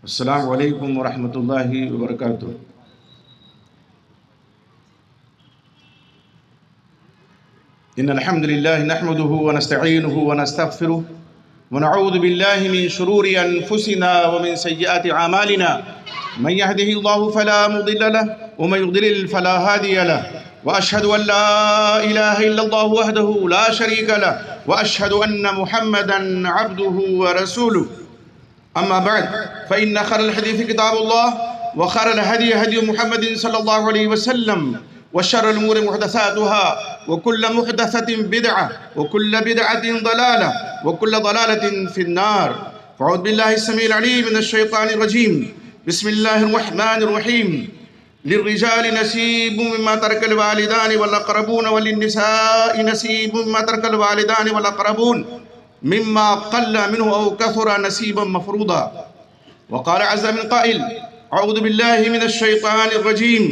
السلام علیکم ورحمۃ اللہ وبرکاتہ۔ ان الحمد للہ نحمده ونستعینه ونستغفره ونعوذ باللہ من شرور انفسنا ومن سیئات اعمالنا من يهده الله فلا مضل له ومن يضلل فلا هادي له واشهد ان لا اله الا الله وحده لا شريك له واشهد ان محمدا عبده ورسوله. أما بعد فإن خير الحديث كتاب الله وخير الهدي هدي محمد صلى الله عليه وسلم وشر الأمور محدثاتها وكل محدثة بدعة وكل بدعة ضلالة وكل ضلالة في النار. فأعوذ بالله السميع العليم من الشيطان الرجيم. بسم الله الرحمن الرحيم. للرجال نصيب مما ترك الوالدان والأقربون وللنساء نصيب مما ترك الوالدان والأقربون مما قل منه أو كثر نصيبا مفروضا. وقال عز من قائل أعوذ بالله من الشيطان الرجيم.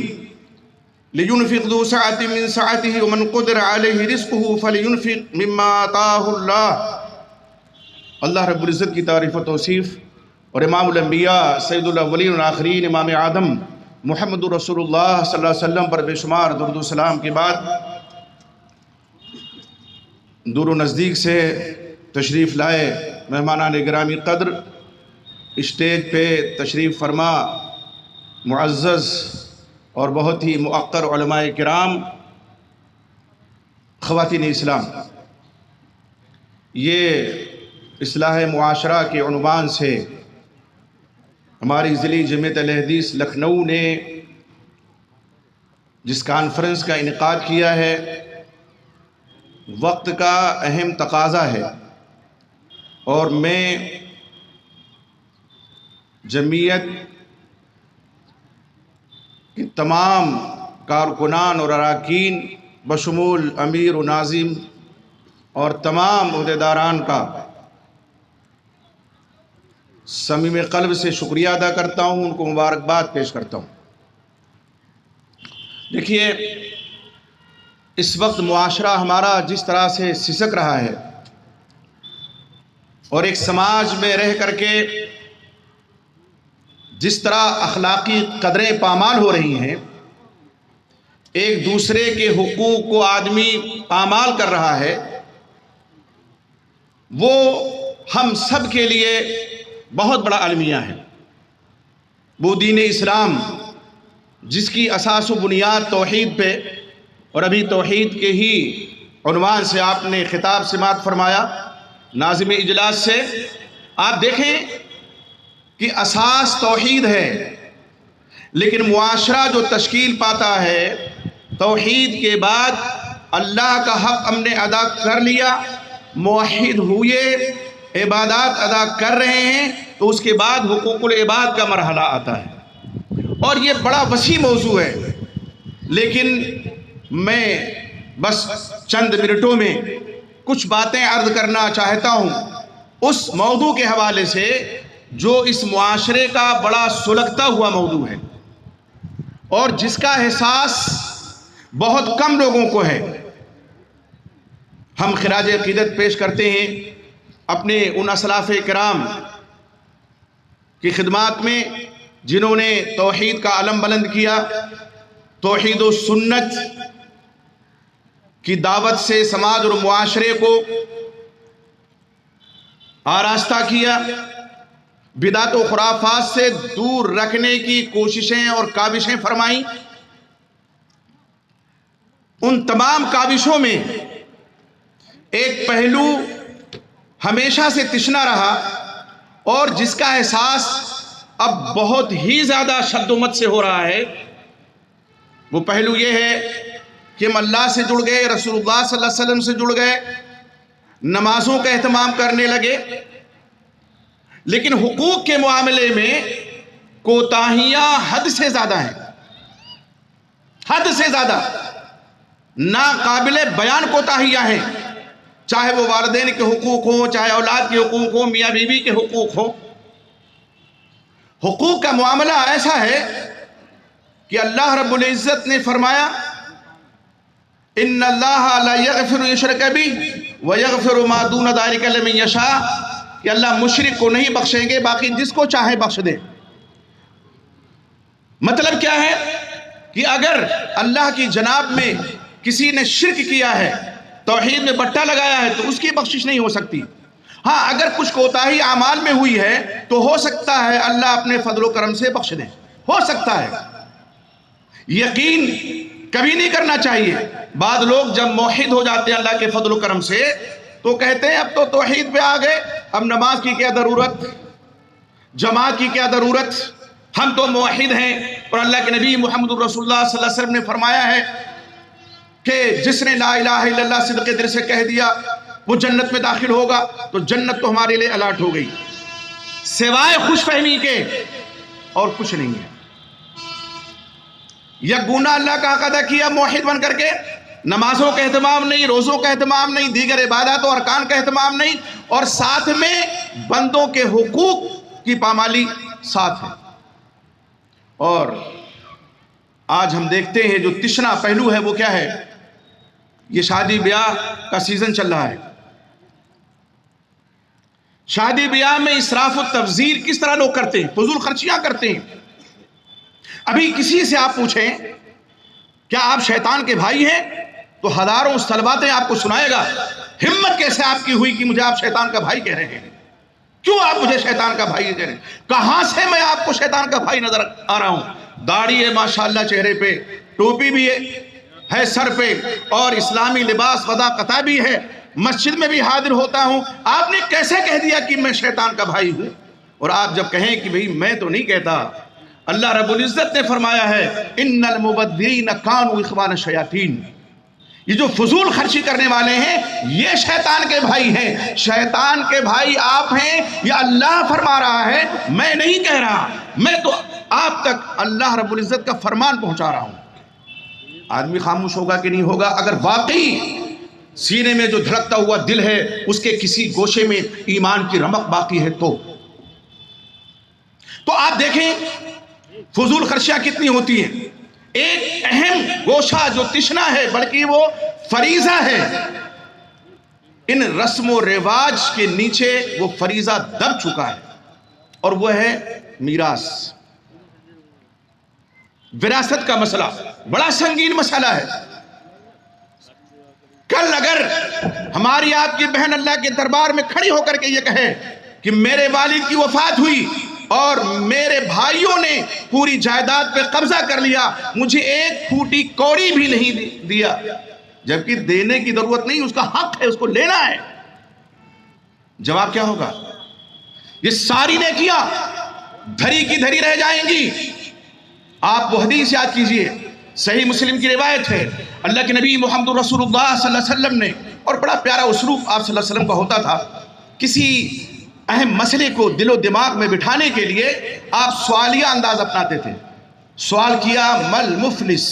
لينفق ذو سعة من سعته ومن قدر عليه رزقه فلينفق مما آتاه الله. اللہ رب العزت کی تعریف و توصیف اور امام الانبیاء سید الاولین والآخرین امام آدم محمد رسول اللہ صلی اللہ علیہ وسلم پر بے شمار درود و سلام کے بعد دور و نزدیک سے تشریف لائے مہمانان گرامی قدر، اسٹیج پہ تشریف فرما معزز اور بہت ہی مؤقر علماء کرام، خواتین اسلام، یہ اصلاح معاشرہ کے عنوان سے ہماری ضلعی جمعیت اہل حدیث لکھنؤ نے جس کانفرنس کا انعقاد کیا ہے، وقت کا اہم تقاضا ہے اور میں جمعیت کی تمام کارکنان اور اراکین بشمول امیر و ناظم اور تمام عہدیداران کا صمیم قلب سے شکریہ ادا کرتا ہوں، ان کو مبارکباد پیش کرتا ہوں۔ دیکھیے، اس وقت معاشرہ ہمارا جس طرح سے سسک رہا ہے اور ایک سماج میں رہ کر کے جس طرح اخلاقی قدریں پامال ہو رہی ہیں، ایک دوسرے کے حقوق کو آدمی پامال کر رہا ہے، وہ ہم سب کے لیے بہت بڑا المیہ ہے۔ وہ دین اسلام جس کی اساس و بنیاد توحید پہ، اور ابھی توحید کے ہی عنوان سے آپ نے خطاب سماعت فرمایا ناظم اجلاس سے، آپ دیکھیں کہ اساس توحید ہے، لیکن معاشرہ جو تشکیل پاتا ہے توحید کے بعد اللہ کا حق ہم نے ادا کر لیا، موحد ہوئے، عبادات ادا کر رہے ہیں، تو اس کے بعد حقوق العباد کا مرحلہ آتا ہے، اور یہ بڑا وسیع موضوع ہے، لیکن میں بس چند منٹوں میں کچھ باتیں عرض کرنا چاہتا ہوں اس موضوع کے حوالے سے جو اس معاشرے کا بڑا سلگتا ہوا موضوع ہے اور جس کا احساس بہت کم لوگوں کو ہے۔ ہم خراج عقیدت پیش کرتے ہیں اپنے ان اسلاف کرام کی خدمات میں جنہوں نے توحید کا علم بلند کیا، توحید و سنت کی دعوت سے سماج اور معاشرے کو آراستہ کیا، بدعت و خرافات سے دور رکھنے کی کوششیں اور کاوشیں فرمائیں۔ ان تمام کاوشوں میں ایک پہلو ہمیشہ سے تشنا رہا اور جس کا احساس اب بہت ہی زیادہ شد و مت سے ہو رہا ہے، وہ پہلو یہ ہے کہ ہم اللہ سے جڑ گئے، رسول اللہ صلی اللہ علیہ وسلم سے جڑ گئے، نمازوں کا اہتمام کرنے لگے، لیکن حقوق کے معاملے میں کوتاہیاں حد سے زیادہ ہیں، حد سے زیادہ ناقابل بیان کوتاہیاں ہیں، چاہے وہ والدین کے حقوق ہوں، چاہے اولاد کے حقوق ہوں، میاں بیوی کے حقوق ہوں۔ حقوق کا معاملہ ایسا ہے کہ اللہ رب العزت نے فرمایا ان اللہ لا یغفر یشرک بہ ویغفر ما دون ذلک لمن یشاء، کہ اللہ مشرک کو نہیں بخشیں گے، باقی جس کو چاہے بخش دے۔ مطلب کیا ہے کہ اگر اللہ کی جناب میں کسی نے شرک کیا ہے، توحید میں بٹا لگایا ہے، تو اس کی بخشش نہیں ہو سکتی۔ ہاں اگر کچھ کوتاہی اعمال میں ہوئی ہے تو ہو سکتا ہے اللہ اپنے فضل و کرم سے بخش دے، ہو سکتا ہے۔ یقین کبھی نہیں کرنا چاہیے۔ بعض لوگ جب موحد ہو جاتے ہیں اللہ کے فضل و کرم سے تو کہتے ہیں اب تو توحید پہ آ گئے، اب نماز کی کیا ضرورت، جماعت کی کیا ضرورت، ہم تو موحد ہیں۔ اور اللہ کے نبی محمد رسول اللہ صلی اللہ علیہ وسلم نے فرمایا ہے کہ جس نے لا الہ الا اللہ صدق دل سے کہہ دیا وہ جنت میں داخل ہوگا، تو جنت تو ہمارے لیے الاٹ ہو گئی، سوائے خوش فہمی کے اور کچھ نہیں ہے۔ یک گونا اللہ کا حق ادا کیا موحد بن کر کے، نمازوں کا اہتمام نہیں، روزوں کا اہتمام نہیں، دیگر عبادات و ارکان کا اہتمام نہیں، اور ساتھ میں بندوں کے حقوق کی پامالی ساتھ ہے۔ اور آج ہم دیکھتے ہیں جو تشنا پہلو ہے وہ کیا ہے، یہ شادی بیاہ کا سیزن چل رہا ہے۔ شادی بیاہ میں اسراف و تبذیر کس طرح لوگ کرتے ہیں، فضول خرچیاں کرتے ہیں۔ ابھی کسی سے آپ پوچھیں کیا آپ شیطان کے بھائی ہیں تو ہزاروں سلباتیں آپ کو سنائے گا۔ ہمت کیسے آپ کی ہوئی کہ مجھے آپ شیطان کا بھائی کہہ رہے ہیں، کیوں آپ مجھے شیطان کا بھائی کہہ رہے ہیں، کہاں سے میں آپ کو شیطان کا بھائی نظر آ رہا ہوں؟ داڑھی ہے ماشاءاللہ چہرے پہ، ٹوپی بھی ہے سر پہ، اور اسلامی لباس وضع قطع بھی ہے، مسجد میں بھی حاضر ہوتا ہوں، آپ نے کیسے کہہ دیا کہ میں شیطان کا بھائی ہوں؟ اور آپ جب کہیں کہ بھئی میں تو نہیں کہتا، اللہ رب العزت نے فرمایا ہے ان المبذرین کانوا اخوان الشیاطین، یہ جو فضول خرچی کرنے والے ہیں یہ شیطان کے بھائی ہیں۔ شیطان کے بھائی آپ ہیں، یہ اللہ فرما رہا ہے، میں نہیں کہہ رہا، میں تو آپ تک اللہ رب العزت کا فرمان پہنچا رہا ہوں۔ آدمی خاموش ہوگا کہ نہیں ہوگا؟ اگر واقعی سینے میں جو دھڑکتا ہوا دل ہے اس کے کسی گوشے میں ایمان کی رمق باقی ہے تو آپ دیکھیں فضول خرچیاں کتنی ہوتی ہیں۔ ایک اہم گوشہ جو تشنا ہے بلکہ وہ فریضہ ہے، ان رسم و رواج کے نیچے وہ فریضہ دب چکا ہے، اور وہ ہے میراث، وراثت کا مسئلہ۔ بڑا سنگین مسئلہ ہے۔ کل اگر ہماری آپ کی بہن اللہ کے دربار میں کھڑی ہو کر کے یہ کہے کہ میرے والد کی وفات ہوئی اور میرے بھائیوں نے پوری جائیداد پہ قبضہ کر لیا، مجھے ایک پھوٹی کوڑی بھی نہیں دیا، جبکہ دینے کی ضرورت نہیں، اس کا حق ہے، اس کو لینا ہے، جواب کیا ہوگا؟ یہ ساری نیکیاں دھری کی دھری رہ جائیں گی۔ آپ وہ حدیث یاد کیجئے، صحیح مسلم کی روایت ہے، اللہ کے نبی محمد رسول اللہ صلی اللہ علیہ وسلم نے، اور بڑا پیارا اسلوب آپ صلی اللہ علیہ وسلم کا ہوتا تھا، کسی اہم مسئلے کو دل و دماغ میں بٹھانے کے لیے آپ سوالیہ انداز اپناتے تھے۔ سوال کیا مل مفلس،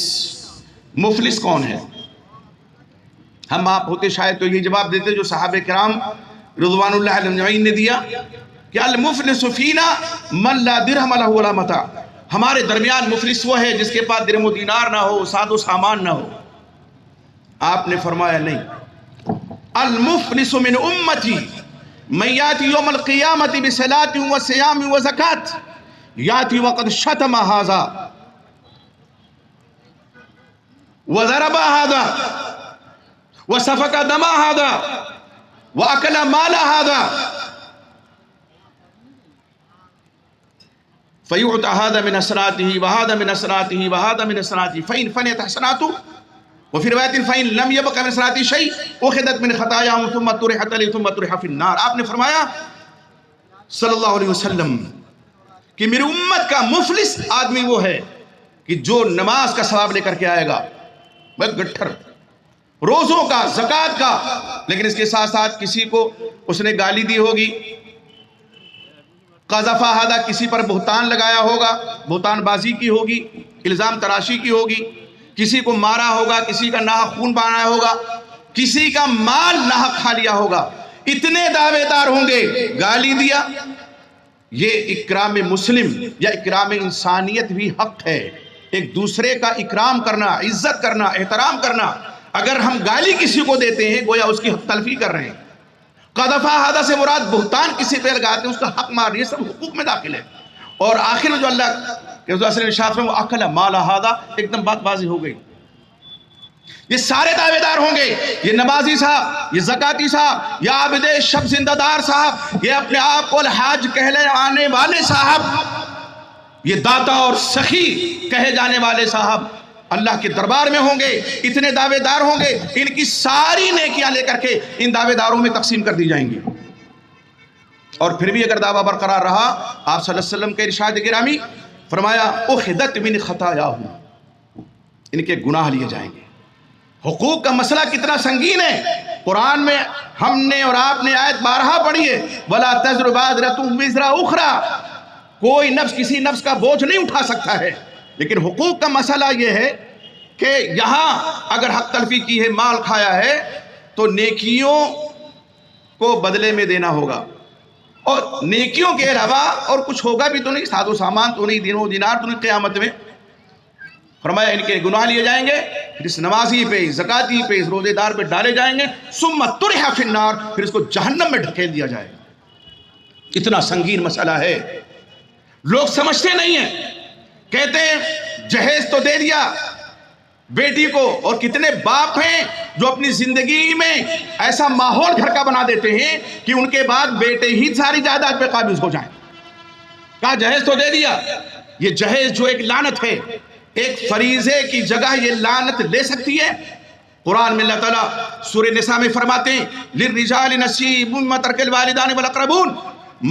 مفلس کون ہے؟ ہم آپ ہوتے شاید تو یہ جواب دیتے جو صحابہ کرام رضوان اللہ علیہم اجمعین نے دیا کہ المفلس فینا من لا درہم لہ ولا متاع، ہمارے درمیان مفلس وہ ہے جس کے پاس درہم و دینار نہ ہو، ساز و سامان نہ ہو۔ آپ نے فرمایا نہیں، المفلس من امتی من یاتی یوم القیامت بصلاۃ و صیام و زکاۃ یاتی وقد شتم ھذا وضرب ھذا وسفك دم ھذا واكل مال ھذا فيعطى هذا من حسناته وهذا من حسناته وهذا من حسناته فإن فنيت حسناته وفي رواية فإن لم يبق من حسناته شيء أخذت من خطاياهم ثم طرحت عليه ثم طرح في النار۔ آپ نے فرمایا صلی اللہ علیہ وسلم کہ میری امت کا مفلس آدمی وہ ہے کہ جو نماز کا ثواب لے کر کے آئے گا، بس گٹھر، روزوں کا، زکوٰۃ کا، لیکن اس کے ساتھ ساتھ کسی کو اس نے گالی دی ہوگی، قذف ھذا، کسی پر بہتان لگایا ہوگا، بہتان بازی کی ہوگی، الزام تراشی کی ہوگی، کسی کو مارا ہوگا، کسی کا ناحق خون بہایا ہوگا، کسی کا مال ناحق کھا لیا ہوگا، اتنے دعوے دار ہوں گے، گالی دیا۔ یہ اکرام مسلم یا اکرام انسانیت بھی حق ہے، ایک دوسرے کا اکرام کرنا، عزت کرنا، احترام کرنا۔ اگر ہم گالی کسی کو دیتے ہیں گویا اس کی حق تلفی کر رہے ہیں۔ قذف ھذا سے مراد بہتان کسی پہ لگاتے ہیں، اس کا حق مار، یہ سب حقوق میں داخل ہے۔ اور آخر میں جو اللہ کے رسول صلی اللہ علیہ وسلم اکل مال ھذا، ایک دم بات واضح ہو گئی. یہ سارے دعوے دار ہوں گے، یہ نمازی صاحب، یہ زکاتی صاحب، یہ عابد شب زندہ دار صاحب، یہ اپنے آپ کو الحاج کہلانے والے صاحب، یہ داتا اور سخی کہے جانے والے صاحب اللہ کے دربار میں ہوں گے. اتنے دعوے دار ہوں گے، ان کی ساری نیکیاں لے کر کے ان دعوے داروں میں تقسیم کر دی جائیں گی. اور پھر بھی اگر دعویٰ برقرار رہا، آپ صلی اللہ علیہ وسلم کے ارشاد گرامی فرمایا اخذت من خطایاہم، ان کے گناہ لیے جائیں گے. حقوق کا مسئلہ کتنا سنگین ہے. قرآن میں ہم نے اور آپ نے آیت بارہا پڑھی ہے، وَلَا تَزْرُ بَازِرَةٌ وِزْرَ أُخْرَى، کوئی نفس کسی نفس کا بوجھ نہیں اٹھا سکتا ہے. لیکن حقوق کا مسئلہ یہ ہے کہ یہاں اگر حق تلفی کی ہے، مال کھایا ہے، تو نیکیوں کو بدلے میں دینا ہوگا، اور نیکیوں کے علاوہ اور کچھ ہوگا بھی تو نہیں، ساز و سامان تو نہیں، دین و دینار تو نہیں قیامت میں. فرمایا ان کے گناہ لیے جائیں گے، پھر اس نمازی پہ، زکاتی پہ، اس روزے دار پہ ڈالے جائیں گے، ثم طرح فی النار، پھر اس کو جہنم میں ڈھکیل دیا جائے. اتنا سنگین مسئلہ ہے. لوگ سمجھتے نہیں ہیں، کہتے ہیں جہیز تو دے دیا بیٹی کو، اور کتنے باپ ہیں جو اپنی زندگی میں ایسا ماحول گھر کا بنا دیتے ہیں کہ ان کے بعد بیٹے ہی ساری جائیداد پہ قابض ہو جائیں. کہا جہیز تو دے دیا. یہ جہیز جو ایک لعنت ہے، ایک فریضے کی جگہ یہ لعنت لے سکتی ہے. قرآن میں اللہ تعالیٰ سورہ نساء میں فرماتے ہیں للرجال نصیب مما ترک الوالدان والاقربون،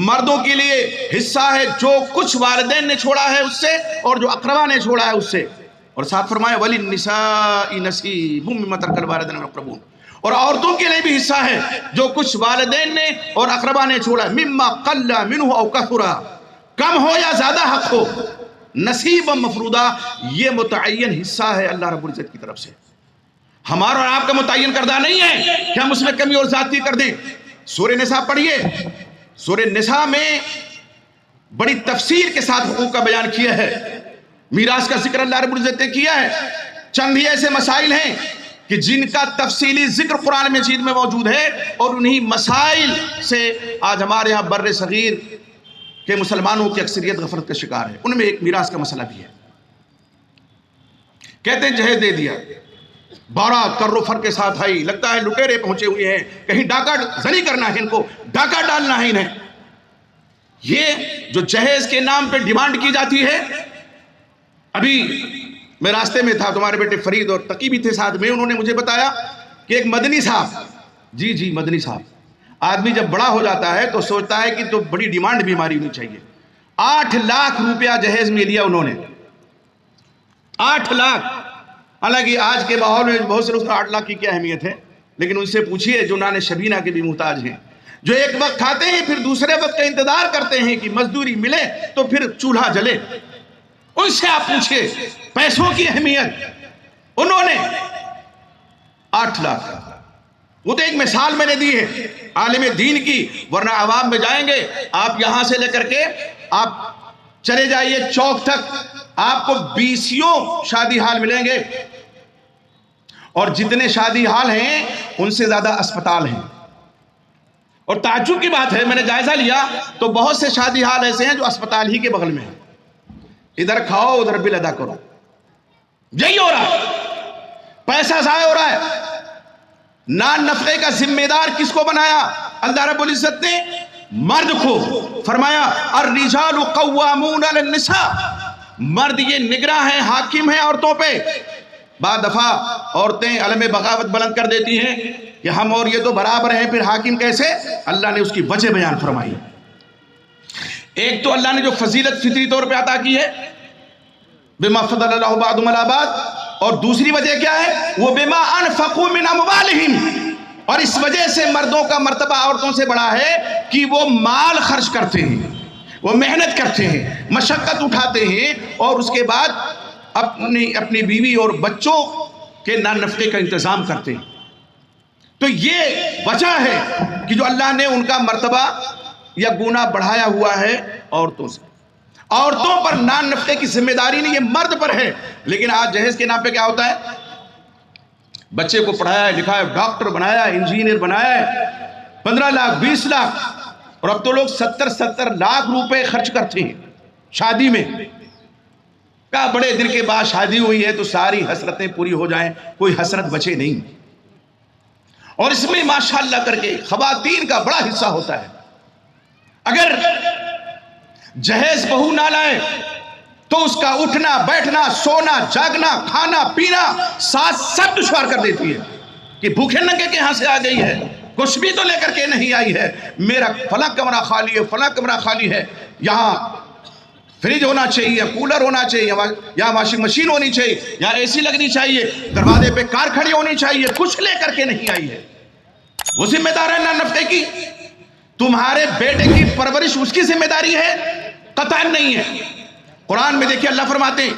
مردوں کے لیے حصہ ہے جو کچھ والدین نے چھوڑا ہے اس سے، اور جو اقربا نے چھوڑا ہے اس سے. اور ساتھ فرمایا وللنساء نصیب مما ترک الوالدان والاقربون، اور عورتوں کے لیے بھی حصہ ہے جو کچھ والدین نے اور اقربا نے چھوڑا ہے. مما قل منہ او کثر، کم ہو یا زیادہ حق ہو، نصیب مفروضہ، یہ متعین حصہ ہے اللہ رب العزت کی طرف سے. ہمارا اور آپ کا متعین کردہ نہیں ہے کہ ہم اس میں کمی اور زیادتی کر دیں. سورہ نساء پڑھیے، سورہ نساء میں بڑی تفصیل کے ساتھ حقوق کا بیان کیا ہے. میراث کا ذکر اللہ رب العزت نے کیا ہے. چند ہی ایسے مسائل ہیں کہ جن کا تفصیلی ذکر قرآن مجید میں موجود ہے، اور انہی مسائل سے آج ہمارے ہاں بر صغیر کہ مسلمانوں کی اکثریت غفلت کا شکار ہے. ان میں ایک میراث کا مسئلہ بھی ہے. کہتے ہیں جہیز دے دیا، بارات کر و فر کے ساتھ آئی، لگتا ہے لٹیرے پہنچے ہوئے ہیں، کہیں ڈاکہ زنی کرنا ہے، ان کو ڈاکہ ڈالنا ہے انہیں. یہ جو جہیز کے نام پہ ڈیمانڈ کی جاتی ہے، ابھی میں راستے میں تھا، تمہارے بیٹے فرید اور تقی بھی تھے ساتھ میں، انہوں نے مجھے بتایا کہ ایک مدنی صاحب، جی مدنی صاحب، آدمی جب بڑا ہو جاتا ہے تو سوچتا ہے کہ تو بڑی ڈیمانڈ بھی ہماری ہونی چاہیے. 8 لاکھ روپیہ جہیز میں لیا انہوں نے، 8 لاکھ. حالانکہ آج کے ماحول میں بہت سے لوگ 8 لاکھ کی کیا اہمیت ہے، لیکن ان سے پوچھیے جو نان شبینہ کے بھی محتاج ہیں، جو ایک وقت کھاتے ہیں پھر دوسرے وقت کا انتظار کرتے ہیں کہ مزدوری ملے تو پھر چولہا جلے، ان سے آپ پوچھیے پیسوں کی اہمیت. انہوں نے 8 لاکھ، وہ تو ایک مثال میں نے دی ہے عالم دین کی، ورنہ عوام میں جائیں گے آپ یہاں سے لے کر کے آپ چلے جائیے چوک تک، آپ کو 20 شادی حال ملیں گے، اور جتنے شادی حال ہیں ان سے زیادہ اسپتال ہیں. اور تعجب کی بات ہے، میں نے جائزہ لیا تو بہت سے شادی حال ایسے ہیں جو اسپتال ہی کے بغل میں ہیں. ادھر کھاؤ ادھر بل ادا کرو، یہی ہو رہا ہے. پیسہ ضائع ہو رہا ہے. نان نفقے کا ذمہ دار کس کو بنایا؟ اللہ رب العزت نے مرد کو. فرمایا الرجال قوامون علی النساء، مرد یہ نگراں ہیں، حاکم ہیں عورتوں پہ. بعد دفعہ عورتیں علم بغاوت بلند کر دیتی ہیں کہ ہم اور یہ تو برابر ہیں، پھر حاکم کیسے؟ اللہ نے اس کی وجہ بیان فرمائی. ایک تو اللہ نے جو فضیلت فطری طور پہ عطا کی ہے، بما فضل اللہ بعضهم علی بعض، اور دوسری وجہ کیا ہے؟ وہ بما انفقوا من اموالہم، اور اس وجہ سے مردوں کا مرتبہ عورتوں سے بڑا ہے کہ وہ مال خرچ کرتے ہیں، وہ محنت کرتے ہیں، مشقت اٹھاتے ہیں، اور اس کے بعد اپنی بیوی اور بچوں کے نان نفقے کا انتظام کرتے ہیں. تو یہ وجہ ہے کہ جو اللہ نے ان کا مرتبہ یا گنا بڑھایا ہوا ہے عورتوں سے. عورتوں پر نان نفقے کی ذمہ داری نہیں، یہ مرد پر ہے. لیکن آج جہیز کے نام پہ کیا ہوتا ہے؟ بچے کو پڑھایا ہے، لکھایا ہے، ڈاکٹر بنایا ہے، انجینئر بنایا ہے، 15 لاکھ 20 لاکھ، اور اب تو لوگ 70 لاکھ روپے خرچ کرتے ہیں. شادی میں کہا بڑے دن کے بعد شادی ہوئی ہے تو ساری حسرتیں پوری ہو جائیں، کوئی حسرت بچے نہیں. اور اس میں ماشاءاللہ کر کے خواتین کا بڑا حصہ ہوتا ہے. اگر جہیز بہو نہ لائے تو اس کا اٹھنا بیٹھنا سونا جاگنا کھانا پینا ساتھ سب دشوار کر دیتی ہے کہ بھوکے ننگے کے یہاں سے آ گئی ہے، کچھ بھی تو لے کر کے نہیں آئی ہے. میرا فلاں کمرہ خالی ہے، فلاں کمرہ خالی ہے، یہاں فریج ہونا چاہیے، کولر ہونا چاہیے، یا واشنگ مشین ہونی چاہیے، یا اے سی لگنی چاہیے، دروازے پہ کار کھڑی ہونی چاہیے، کچھ لے کر کے نہیں آئی ہے. وہ ذمہ دار ہے نان نفقے کی. تمہارے بیٹے کی پرورش اس کی ذمہ داری ہے؟ قطعاً نہیں ہے. قرآن میں دیکھیے اللہ فرماتے ہیں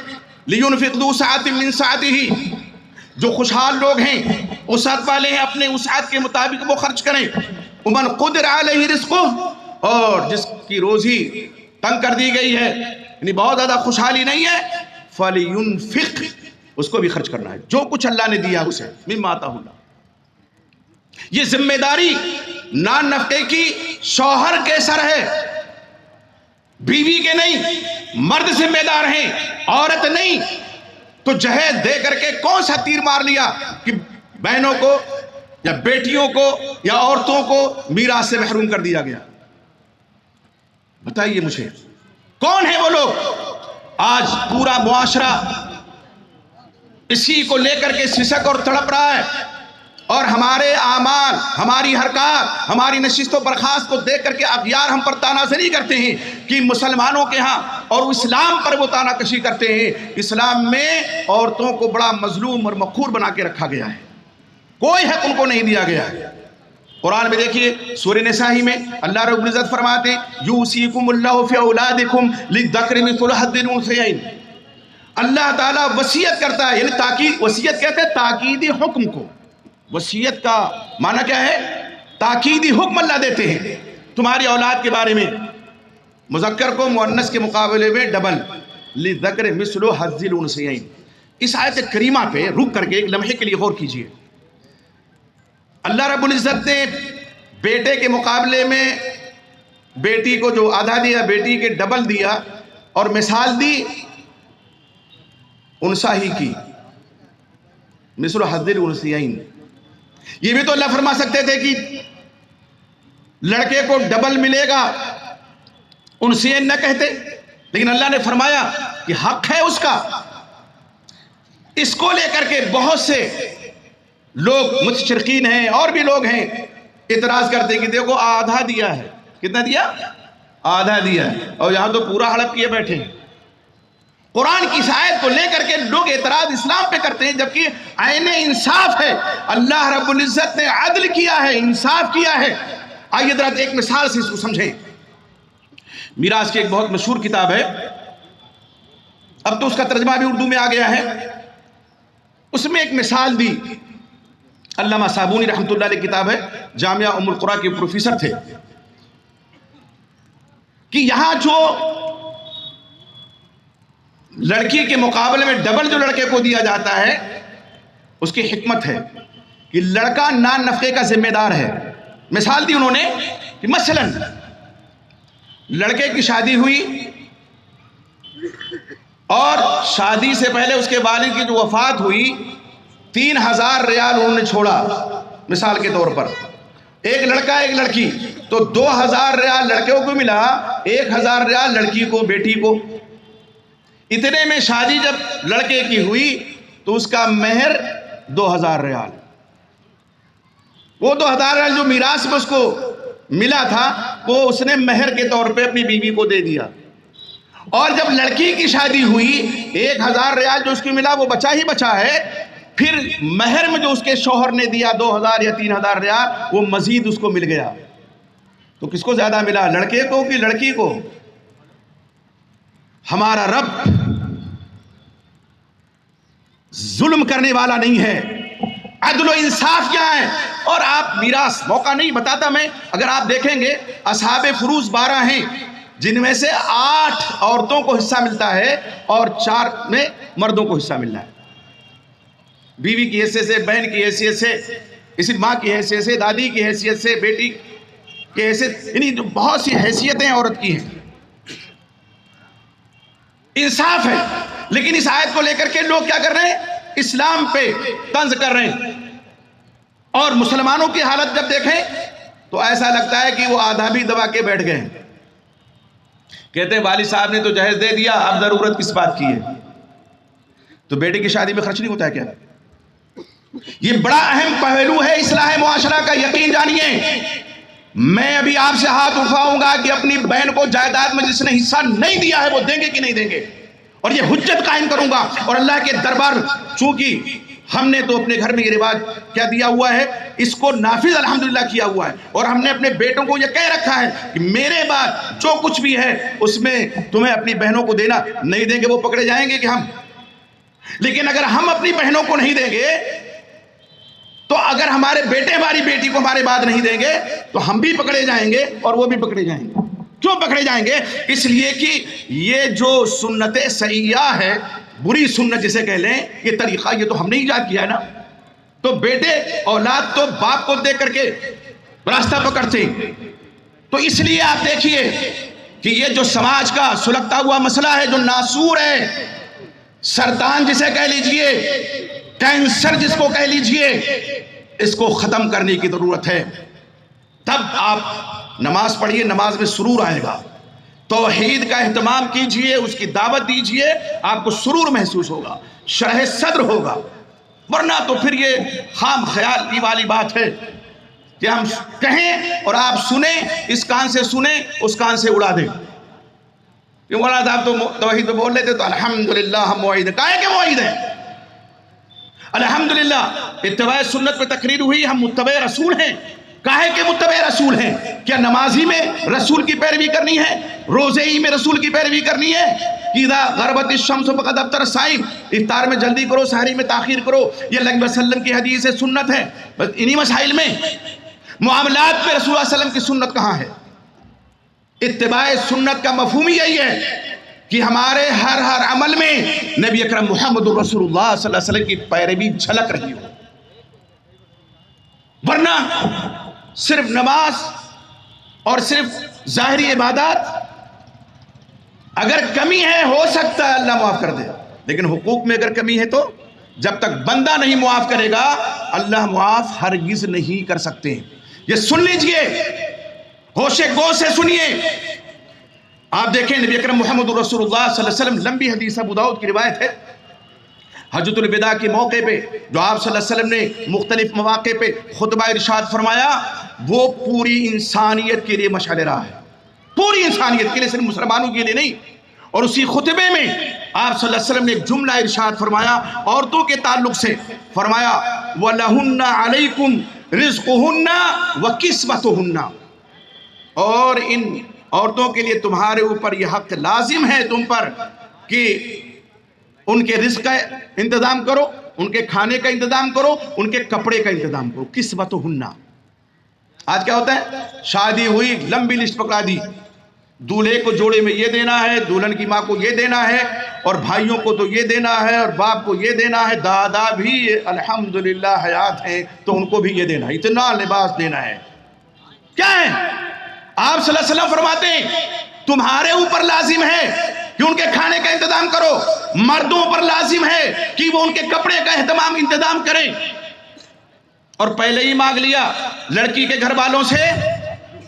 لِيُنْفِقْ ذُو سَعَةٍ مِّن سَعَتِهِ، جو خوشحال لوگ ہیں، وسعت والے ہیں، اپنے وسعت کے مطابق وہ خرچ کریں. وَمَنْ قُدِرَ عَلَيْهِ رِزْقُهُ، اور جس کی روزی تنگ کر دی گئی ہے، یعنی بہت زیادہ خوشحالی نہیں ہے، فَلْيُنْفِقْ، اس کو بھی خرچ کرنا ہے جو کچھ اللہ نے دیا اسے، مِمَّا آتَاهُ اللَّهُ. یہ ذمہ داری نان نفقے کی شوہر کے سر ہے، بیوی کے نہیں. مرد ذمہ دار ہیں، عورت نہیں. تو جہیز دے کر کے کون سا تیر مار لیا کہ بہنوں کو یا بیٹیوں کو یا عورتوں کو میراث سے محروم کر دیا گیا؟ بتائیے مجھے کون ہیں وہ لوگ؟ آج پورا معاشرہ اسی کو لے کر کے سسک اور تڑپ رہا ہے، اور ہمارے اعمال، ہماری حرکات، ہماری نشست و برخاست کو دیکھ کر کے اغیار ہم پر تانازری کرتے ہیں کہ مسلمانوں کے ہاں، اور اسلام پر وہ تانا کشی کرتے ہیں. اسلام میں عورتوں کو بڑا مظلوم اور مقہور بنا کے رکھا گیا ہے، کوئی حق ان کو نہیں دیا گیا ہے. قرآن میں دیکھیے سورہ نساء میں اللہ رب العزت فرماتے ہیں یوصیکم اللہ فی اولادکم للذکر مثل حظ الانثیین. اللہ تعالیٰ وصیت کرتا ہے، یعنی تاکید، وصیت کہتے ہیں تاکیدی حکم کو. وصیت کا معنی کیا ہے؟ تاکیدی حکم اللہ دیتے ہیں تمہاری اولاد کے بارے میں، مذکر کو مؤنث کے مقابلے میں ڈبل، للذکر مثل حظ الانثیین. اس آیت کریمہ پہ رک کر کے ایک لمحے کے لیے غور کیجئے. اللہ رب العزت نے بیٹے کے مقابلے میں بیٹی کو جو آدھا دیا، بیٹی کے ڈبل دیا، اور مثال دی انثیٰ ہی کی، مثل حظ الانثیین. یہ بھی تو اللہ فرما سکتے تھے کہ لڑکے کو ڈبل ملے گا، انثیین نہ کہتے، لیکن اللہ نے فرمایا کہ حق ہے اس کا. اس کو لے کر کے بہت سے لوگ مستشرقین ہیں اور بھی لوگ ہیں اعتراض کرتے کہ دیکھو آدھا دیا ہے. کتنا دیا؟ آدھا دیا ہے، اور یہاں تو پورا ہڑپ کیے بیٹھے ہیں. قرآن کی آیت کو لے کر کے لوگ اعتراض اسلام پہ کرتے ہیں، جبکہ عین انصاف ہے. اللہ رب العزت نے عدل کیا ہے، انصاف کیا ہے. آئیے ذرا ایک مثال سے اس کو سمجھیں. میراث کی ایک بہت مشہور کتاب ہے، اب تو اس کا ترجمہ بھی اردو میں آ گیا ہے. اس میں ایک مثال دی علامہ صابونی رحمۃ اللہ علیہ، کتاب ہے جامعہ ام القریٰ کے پروفیسر تھے، کہ یہاں جو لڑکی کے مقابلے میں ڈبل جو لڑکے کو دیا جاتا ہے، اس کی حکمت ہے کہ لڑکا نان نفقے کا ذمہ دار ہے. مثال دی انہوں نے کہ مثلا لڑکے کی شادی ہوئی اور شادی سے پہلے اس کے والد کی جو وفات ہوئی 3000 ریال انہوں نے چھوڑا مثال کے طور پر. ایک لڑکا ایک لڑکی، تو 2000 ریال لڑکے کو ملا، 1000 ریال لڑکی کو، بیٹی کو. اتنے میں شادی جب لڑکے کی ہوئی تو اس کا مہر 2000 ریال. وہ 2000 ریال جو میراث میں اس کو ملا تھا وہ اس نے مہر کے طور پہ اپنی بیوی کو دے دیا. اور جب لڑکی کی شادی ہوئی 1000 ریال جو اس کی ملا وہ بچا ہی بچا ہے. پھر مہر میں جو اس کے شوہر نے دیا 2000 یا 3000 ریال وہ مزید اس کو مل گیا. تو کس کو زیادہ ملا، لڑکے کو کہ لڑکی کو؟ ہمارا رب ظلم کرنے والا نہیں ہے، عدل و انصاف کیا ہے. اور آپ میراث موقع نہیں بتاتا میں، اگر آپ دیکھیں گے اصحاب فروض 12 ہیں، جن میں سے 8 عورتوں کو حصہ ملتا ہے اور 4 میں مردوں کو حصہ ملنا ہے. بیوی کی حیثیت سے، بہن کی حیثیت سے، اسی ماں کی حیثیت سے، دادی کی حیثیت سے، بیٹی کی حیثیت، یعنی بہت سی حیثیتیں عورت کی ہیں. انصاف ہے. لیکن اس آیت کو لے کر کے لوگ کیا کر رہے ہیں؟ اسلام پہ طنز کر رہے ہیں. اور مسلمانوں کی حالت جب دیکھیں تو ایسا لگتا ہے کہ وہ آدھا بھی دبا کے بیٹھ گئے ہیں. کہتے ہیں والد صاحب نے تو جہیز دے دیا، اب ضرورت کس بات کی ہے؟ تو بیٹے کی شادی میں خرچ نہیں ہوتا ہے کیا؟ یہ بڑا اہم پہلو ہے اصلاح معاشرہ کا. یقین جانیے میں ابھی آپ سے ہاتھ اٹھاؤں گا کہ اپنی بہن کو جائیداد میں جس نے حصہ نہیں دیا ہے وہ دیں گے کہ نہیں دیں گے، اور یہ حجت قائم کروں گا. اور اللہ کے دربار چونکہ ہم نے تو اپنے گھر میں یہ رواج کیا دیا ہوا ہے، اس کو نافذ الحمدللہ کیا ہوا ہے. اور ہم نے اپنے بیٹوں کو یہ کہہ رکھا ہے کہ میرے بعد جو کچھ بھی ہے اس میں تمہیں اپنی بہنوں کو دینا. نہیں دیں گے وہ پکڑے جائیں گے کہ ہم. لیکن اگر ہم اپنی بہنوں کو نہیں دیں گے تو اگر ہمارے بیٹے ہماری بیٹی کو ہمارے بعد نہیں دیں گے تو ہم بھی پکڑے جائیں گے اور وہ بھی پکڑے جائیں گے. کیوں پکڑے جائیں گے؟ اس لیے کہ یہ جو سنت سیاح ہے، بری سنت جسے کہہ لیں، یہ طریقہ یہ تو ہم نے ایجاد کیا ہے نا. تو بیٹے اولاد تو باپ کو دیکھ کر کے راستہ پکڑتے ہیں. تو اس لیے آپ دیکھیے کہ یہ جو سماج کا سلگتا ہوا مسئلہ ہے، جو ناسور ہے، سرطان جسے کہہ لیجئے، کینسر جس کو کہہ لیجئے، اس کو ختم کرنے کی ضرورت ہے. تب آپ نماز پڑھیے، نماز میں سرور آئے گا. توحید کا اہتمام کیجئے، اس کی دعوت دیجئے، آپ کو سرور محسوس ہوگا، شرح صدر ہوگا. ورنہ تو پھر یہ خام خیال والی بات ہے کہ ہم کہیں اور آپ سنیں، اس کان سے سنیں اس کان سے اڑا دیں. کہ مولانا صاحب تو توحید پہ بول لیتے تو الحمدللہ ہم موحد ہیں. کائے کہ موحد ہیں؟ الحمدللہ اتباع سنت پہ تقریر ہوئی، ہم متبع رسول ہیں. کاہے کہ متبع رسول ہیں؟ کیا نمازی میں رسول کی پیروی کرنی ہے؟ روزے ہی میں رسول کی پیروی کرنی ہے؟ اذا غربت الشمس فقد افطر الصائم، افطار میں جلدی کرو، سحری میں تاخیر کرو. یہ اللہ علیہ وسلم کی حدیث ہے، سنت ہے. بس انہی مسائل میں معاملات میں رسول اللہ علیہ وسلم کی سنت کہاں ہے؟ اتباع سنت کا مفہوم یہی ہے کہ ہمارے ہر عمل میں نبی اکرم محمد رسول اللہ صلی اللہ علیہ وسلم کی پیروی جھلک رہی ہو. ورنہ صرف نماز اور صرف ظاہری عبادات، اگر کمی ہے ہو سکتا ہے اللہ معاف کر دے، لیکن حقوق میں اگر کمی ہے تو جب تک بندہ نہیں معاف کرے گا اللہ معاف ہرگز نہیں کر سکتے. یہ سن لیجئے، ہوش گوش سے سنیے. آپ دیکھیں نبی اکرم محمد رسول اللہ صلی اللہ علیہ وسلم، لمبی حدیث ابو داؤد کی روایت ہے، حجۃ الوداع کے موقع پہ جو آپ صلی اللہ علیہ وسلم نے مختلف مواقع پہ خطبہ ارشاد فرمایا، وہ پوری انسانیت کے لیے مشعل راہ ہے. پوری انسانیت کے لیے، صرف مسلمانوں کے لیے نہیں. اور اسی خطبے میں آپ صلی اللہ علیہ وسلم نے ایک جملہ ارشاد فرمایا عورتوں کے تعلق سے، فرمایا وَلَهُنَّ عَلَيْكُمْ رِزْقُهُنَّ وَكِسْوَتُهُنَّ، اور ان عورتوں کے لیے تمہارے اوپر یہ حق لازم ہے تم پر کہ ان کے رزق کا انتظام کرو، ان کے کھانے کا انتظام کرو، ان کے کپڑے کا انتظام کرو. کسوتہن. آج کیا ہوتا ہے؟ شادی ہوئی، لمبی لسٹ پکڑا دی، دولہے کو جوڑے میں یہ دینا ہے، دلہن کی ماں کو یہ دینا ہے، اور بھائیوں کو تو یہ دینا ہے، اور باپ کو یہ دینا ہے، دادا بھی الحمدللہ حیات ہیں تو ان کو بھی یہ دینا ہے، اتنا لباس دینا ہے. کیا ہے؟ آپ صلی اللہ علیہ وسلم فرماتے ہیں تمہارے اوپر لازم ہے کہ ان کے کھانے کا انتظام کرو، مردوں پر لازم ہے کہ وہ ان کے کپڑے کا انتظام کریں. اور پہلے ہی مانگ لیا لڑکی کے گھر والوں سے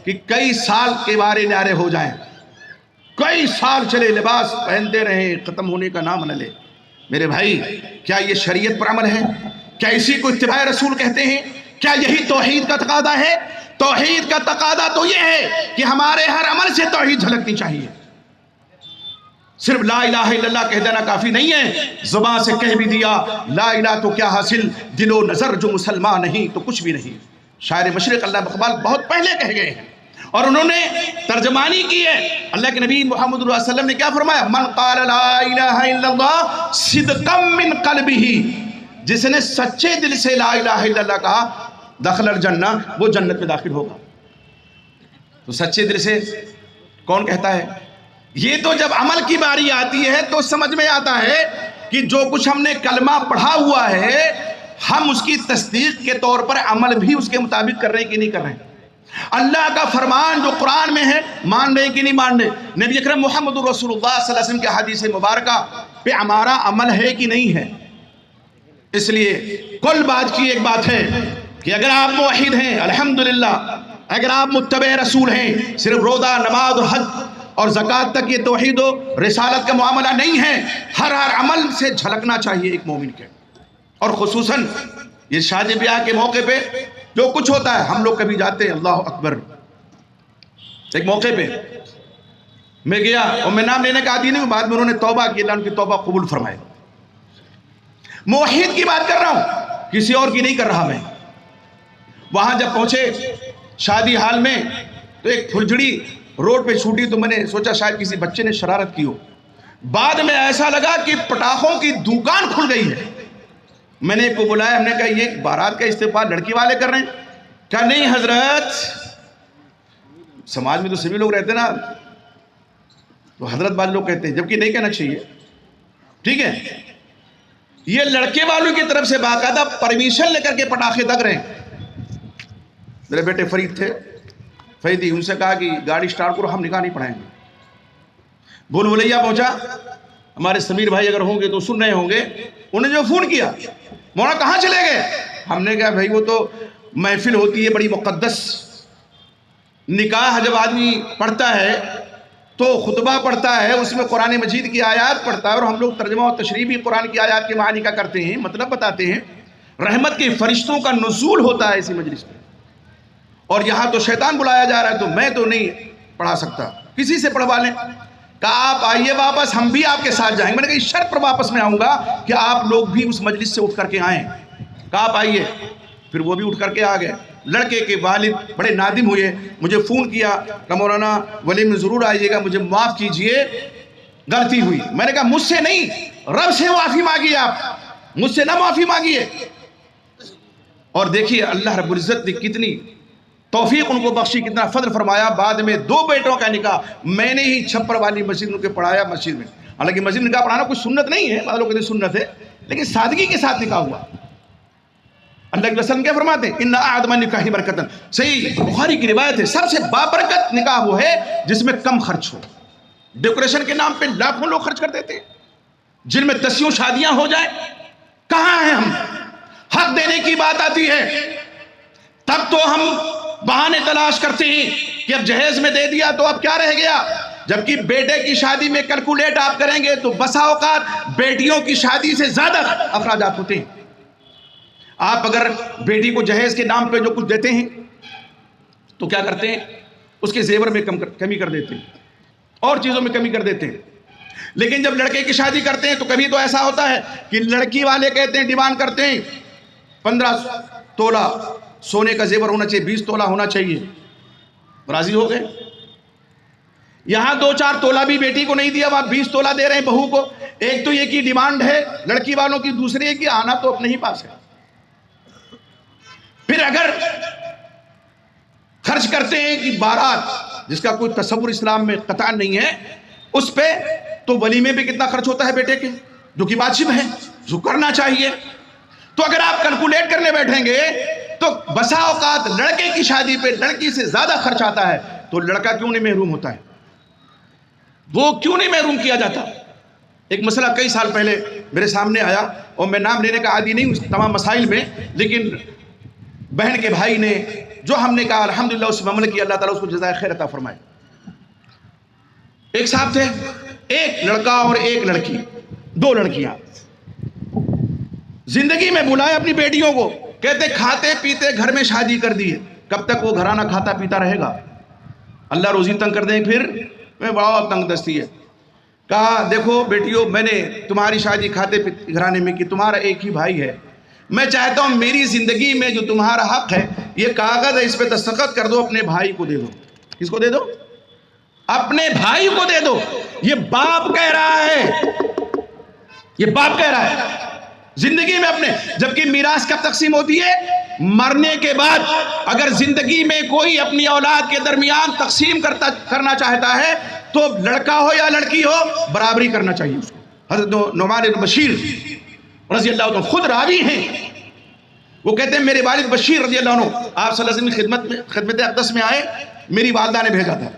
کہ کئی سال کے بارے نعرے ہو جائیں، کئی سال چلے لباس پہنتے رہیں، ختم ہونے کا نام نہ لے. میرے بھائی، کیا یہ شریعت پر عمل ہے؟ کیا اسی کو اتباع رسول کہتے ہیں؟ کیا یہی توحید کا تقاضا ہے؟ توحید کا تقاضا تو یہ ہے کہ ہمارے ہر عمل سے توحید جھلکنی چاہیے. صرف لا الہ الا اللہ کہہ دینا کافی نہیں ہے. زبان سے کہہ بھی دیا لا الہ تو کیا حاصل، دل و نظر جو مسلمان نہیں تو کچھ بھی نہیں. شاعر مشرق اللہ اقبال بہت پہلے کہہ گئے ہیں اور انہوں نے ترجمانی کی ہے. اللہ کے نبی محمد صلی اللہ علیہ وسلم نے کیا فرمایا؟ من قال لا الہ الا اللہ صدقا من قلبہ، جس نے سچے دل سے لا الہ الا اللہ کہا دخل الجنہ، وہ جنت میں داخل ہوگا. تو سچے دل سے کون کہتا ہے؟ یہ تو جب عمل کی باری آتی ہے تو سمجھ میں آتا ہے کہ جو کچھ ہم نے کلمہ پڑھا ہوا ہے ہم اس کی تصدیق کے طور پر عمل بھی اس کے مطابق کر رہے ہیں کہ نہیں کر رہے ہیں. اللہ کا فرمان جو قرآن میں ہے مان رہے کہ نہیں مان رہے؟ نبی اکرم محمد رسول اللہ صلی اللہ علیہ وسلم کے حدیث مبارکہ پہ ہمارا عمل ہے کہ نہیں ہے؟ اس لیے کل بات کی ایک بات ہے کہ اگر آپ موحد ہیں الحمدللہ، اگر آپ متبع رسول ہیں، صرف روزہ، نماز اور حج اور زکوٰۃ تک یہ توحید و رسالت کا معاملہ نہیں ہے، ہر عمل سے جھلکنا چاہیے ایک مومن کے۔ اور خصوصاً یہ شادی بیاہ کے موقع پہ جو کچھ ہوتا ہے، ہم لوگ کبھی جاتے ہیں اللہ اکبر، ایک موقع پہ میں گیا اور میں نام لینے کا عادی نہیں ہوں، بعد میں انہوں نے توبہ کی، اللہ ان کی توبہ قبول فرمائے۔ موحد کی بات کر رہا ہوں، کسی اور کی نہیں کر رہا میں۔ وہاں جب پہنچے شادی حال میں تو ایک پھلجھڑی روڈ پہ چھوٹی، تو میں نے سوچا شاید کسی بچے نے شرارت کی ہو۔ بعد میں ایسا لگا کہ پٹاخوں کی دکان کھل گئی ہے۔ میں نے ایک کو بلایا، ہم نے کہا یہ بارات کا استقبال لڑکی والے کر رہے ہیں؟ کہا نہیں حضرت، سماج میں تو سبھی لوگ رہتے ہیں نا، تو حضرت بعض لوگ کہتے ہیں، جبکہ نہیں کہنا چاہیے، ٹھیک ہے؟ یہ لڑکے والوں کی طرف سے باقاعدہ پرمیشن لے کر کے پٹاخے دگ رہے ہیں۔ میرے بیٹے فرید تھے، فریدی، ان سے کہا کہ گاڑی سٹارٹ کرو، ہم نکاح نہیں پڑھائیں گے۔ بھول بھلیا پہنچا، ہمارے سمیر بھائی اگر ہوں گے تو سن رہے ہوں گے، انہیں جو فون کیا، مولانا کہاں چلے گئے؟ ہم نے کہا بھائی وہ تو محفل ہوتی ہے بڑی مقدس، نکاح جب آدمی پڑھتا ہے تو خطبہ پڑھتا ہے، اس میں قرآن مجید کی آیات پڑھتا ہے، اور ہم لوگ ترجمہ و تشریح بھی قرآن کی آیات کے معنی کا کرتے ہیں، مطلب بتاتے ہیں، رحمت کے فرشتوں کا نزول ہوتا ہے اسی مجلس میں، اور یہاں تو شیطان بلایا جا رہا ہے، تو میں تو نہیں پڑھا سکتا، کسی سے پڑھوا لیں۔ کہا آپ آئیے واپس، ہم بھی آپ کے ساتھ جائیں گے۔ میں نے کہا اس شرط پر واپس میں آؤں گا کہ آپ لوگ بھی اس مجلس سے اٹھ کر کے آئیں۔ کہا آپ آئیے، پھر وہ بھی اٹھ کر کے آ گئے۔ لڑکے کے والد بڑے نادم ہوئے، مجھے فون کیا کہ مولانا ولی میں ضرور آئیے گا، مجھے معاف کیجئے، غلطی ہوئی۔ میں نے کہا مجھ سے نہیں، رب سے معافی مانگیے، آپ مجھ سے نہ معافی مانگیے۔ اور دیکھیے اللہ رب العزت نے کتنی توفیق ان کو بخشی، کتنا فضل فرمایا۔ بعد میں 2 بیٹوں کا نکاح میں نے ہی چھپر والی مسجد ان کے پڑھایا مسجد میں۔ حالانکہ مسجد میں نکاح پڑھانا کوئی سنت نہیں ہے، بعض لوگ کہتے ہیں سنت ہے، لیکن سادگی کے ساتھ نکاح ہوا۔ اللہ کے وسلم کیا فرماتے ہیں؟ ان اعظم النکاح برکتن، صحیح بخاری کی روایت ہے، سب سے بابرکت نکاح وہ ہے جس میں کم خرچ ہو۔ ڈیکوریشن کے نام پہ لاکھوں لوگ خرچ کر دیتے ہیں، جن میں 10 شادیاں ہو جائیں۔ کہاں ہیں ہم؟ حق دینے کی بات آتی ہے تب تو ہم بہانے تلاش کرتے ہیں کہ اب جہیز میں دے دیا تو اب کیا رہ گیا، جبکہ بیٹے کی شادی میں کیلکولیٹ آپ کریں گے تو بسا اوقات بیٹیوں کی شادی سے زیادہ اخراجات ہوتے ہیں۔ آپ اگر بیٹی کو جہیز کے نام پہ جو کچھ دیتے ہیں تو کیا کرتے ہیں، اس کے زیور میں کمی کر دیتے ہیں، اور چیزوں میں کمی کر دیتے ہیں۔ لیکن جب لڑکے کی شادی کرتے ہیں تو کبھی تو ایسا ہوتا ہے کہ لڑکی والے کہتے ہیں، ڈیمانڈ کرتے ہیں 15 تولہ سونے کا زیور ہونا چاہیے، 20 تولہ ہونا چاہیے، راضی ہو گئے۔ یہاں 2-4 تولہ بھی بیٹی کو نہیں دیا، وہاں 20 تولہ دے رہے ہیں بہو کو۔ ایک تو یہ کی ڈیمانڈ ہے لڑکی والوں کی، دوسری ہے کہ آنا تو اپنے ہی پاس ہے۔ پھر اگر خرچ کرتے ہیں کہ بارات، جس کا کوئی تصور اسلام میں قطعا نہیں ہے، اس پہ تو ولیمے پہ کتنا خرچ ہوتا ہے بیٹے کے، جو کہ واجب ہے، جو کرنا چاہیے۔ تو اگر آپ کیلکولیٹ کرنے بیٹھیں گے تو بسا اوقات لڑکے کی شادی پہ لڑکی سے زیادہ خرچ آتا ہے، تو لڑکا کیوں نہیں محروم ہوتا ہے، وہ کیوں نہیں محروم کیا جاتا؟ ایک مسئلہ کئی سال پہلے میرے سامنے آیا، اور میں نام لینے کا عادی نہیں ہوں تمام مسائل میں، لیکن بہن کے بھائی نے جو ہم نے کہا الحمدللہ اس عمل کی، اللہ تعالیٰ اس کو جزائے خیر عطا فرمائے۔ ایک صاحب تھے، ایک لڑکا اور ایک لڑکی، 2 لڑکیاں، زندگی میں بلائے اپنی بیٹیوں کو، کہتے کھاتے پیتے گھر میں شادی کر دیے، کب تک وہ گھرانہ کھاتا پیتا رہے گا؟ اللہ روزی تنگ کر دیں پھر میں بڑا تنگ دستی ہے۔ کہا دیکھو بیٹیوں، میں نے تمہاری شادی کھاتے پیتے گھرانے میں کی، تمہارا ایک ہی بھائی ہے، میں چاہتا ہوں میری زندگی میں جو تمہارا حق ہے، یہ کاغذ ہے، اس پہ دستخط کر دو، اپنے بھائی کو دے دو۔ کس کو دے دو؟ اپنے بھائی کو دے دو۔ یہ باپ کہہ رہا ہے، یہ باپ کہہ رہا ہے زندگی میں اپنے، جبکہ میراث کب تقسیم ہوتی ہے؟ مرنے کے بعد۔ اگر زندگی میں کوئی اپنی اولاد کے درمیان تقسیم کرنا چاہتا ہے تو لڑکا ہو یا لڑکی ہو برابری کرنا چاہیے اس کو۔ حضرت نعمان بن بشیر رضی اللہ عنہ خود راوی ہیں، وہ کہتے ہیں میرے والد بشیر رضی اللہ عنہ آپ صلی اللہ علیہ وسلم کی خدمت اقدس میں آئے، میری والدہ نے بھیجا تھا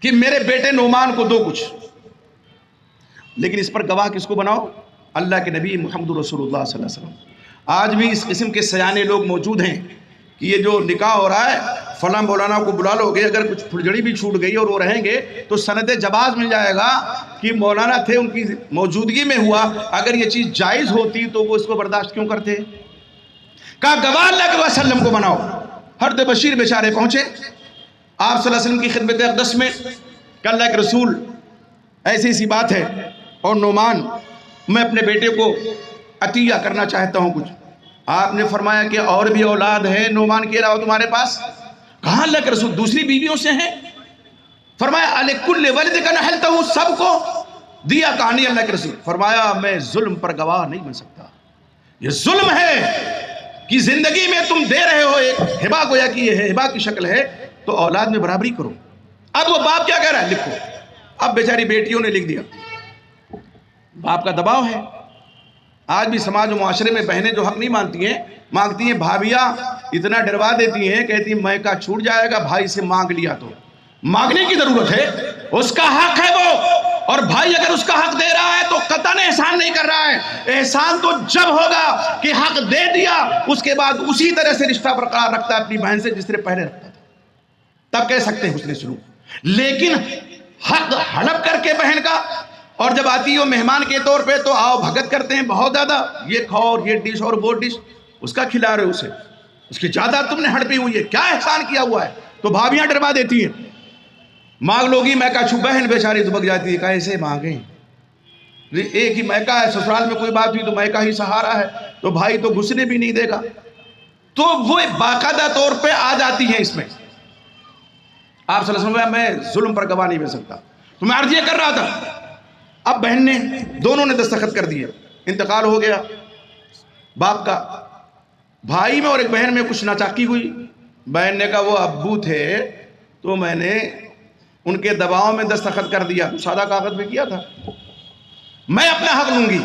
کہ میرے بیٹے نعمان کو دو کچھ، لیکن اس پر گواہ کس کو بناؤ؟ اللہ کے نبی محمد رسول اللہ صلی اللہ علیہ وسلم۔ آج بھی اس قسم کے سیانے لوگ موجود ہیں کہ یہ جو نکاح ہو رہا ہے فلاں مولانا کو بلا لو گے، اگر کچھ پھلجڑی بھی چھوٹ گئی اور وہ رہیں گے تو سند جواز مل جائے گا کہ مولانا تھے، ان کی موجودگی میں ہوا۔ اگر یہ چیز جائز ہوتی تو وہ اس کو برداشت کیوں کرتے؟ کہا گواہ اللہ کے وسلم کو بناؤ۔ حضرت بشیر بیچارے پہنچے آپ صلی اللہ علیہ وسلم کی خدمت اقدس میں کہ اللہ کے رسول ایسی سی بات ہے، اور نعمان میں اپنے بیٹے کو عطیہ کرنا چاہتا ہوں کچھ۔ آپ نے فرمایا کہ اور بھی اولاد ہے نعمان کے علاوہ تمہارے پاس؟ کہاں اللہ کے رسول دوسری بیویوں سے ہیں؟ فرمایا الکل ولدک نحلتہ، سب کو دیا؟ کہانی اللہ کے رسول فرمایا میں ظلم پر گواہ نہیں بن سکتا، یہ ظلم ہے کہ زندگی میں تم دے رہے ہو ایک ہبہ، گویا کہ یہ ہبہ کی شکل ہے، تو اولاد میں برابری کرو۔ اب وہ باپ کیا کہہ رہا ہے؟ لکھو۔ اب بیچاری بیٹیوں نے لکھ دیا، باپ کا دباؤ ہے۔ آج بھی سماج و معاشرے میں بہنیں جو حق نہیں مانگتی ہیں، بھابیاں اتنا ڈروا دیتی ہیں، کہتی ہیں میکا چھوٹ جائے گا، بھائی سے مانگ لیا تو۔ مانگنے کی ضرورت ہے، اس کا حق ہے وہ، اور بھائی اگر اس کا حق دے رہا ہے تو قطعاً احسان نہیں کر رہا ہے۔ احسان تو جب ہوگا کہ حق دے دیا، اس کے بعد اسی طرح سے رشتہ برقرار رکھتا ہے اپنی بہن سے جس طرح پہلے رکھتا تھا، تب کہہ سکتے ہیں حسن سلوک۔ لیکن حق ہڑپ کر کے بہن کا، اور جب آتی ہو مہمان کے طور پہ تو آؤ بھگت کرتے ہیں بہت زیادہ، یہ کھاؤ اور یہ ڈش اور وہ ڈش، اس کا کھلا رہے اسے، اس کی جائیداد تم نے ہڑپی ہوئی ہے، کیا احسان کیا ہوا ہے؟ تو بھابیاں ڈروا دیتی ہیں، مانگ لوگی میکا چھو، بہن بیچاری دبک جاتی ہے، کیسے مانگیں؟ ایک ہی میکا ہے، سسرال میں کوئی بات ہوئی تو میکا ہی سہارا ہے، تو بھائی تو گھسنے بھی نہیں دے گا، تو وہ باقاعدہ طور پہ آ جاتی ہیں اس میں۔ آپ صلی اللہ علیہ وسلم میں ظلم پر گواہ نہیں بن سکتا۔ تو میں عرض یہ کر رہا تھا، اب بہن نے دونوں نے دستخط کر دیے، انتقال ہو گیا باپ کا، بھائی میں اور ایک بہن میں کچھ ناچاکی ہوئی، بہن نے کہا وہ ابو تھے تو میں نے ان کے دباؤ میں دستخط کر دیا، سادہ کاغذ میں کیا تھا، میں اپنا حق لوں گی۔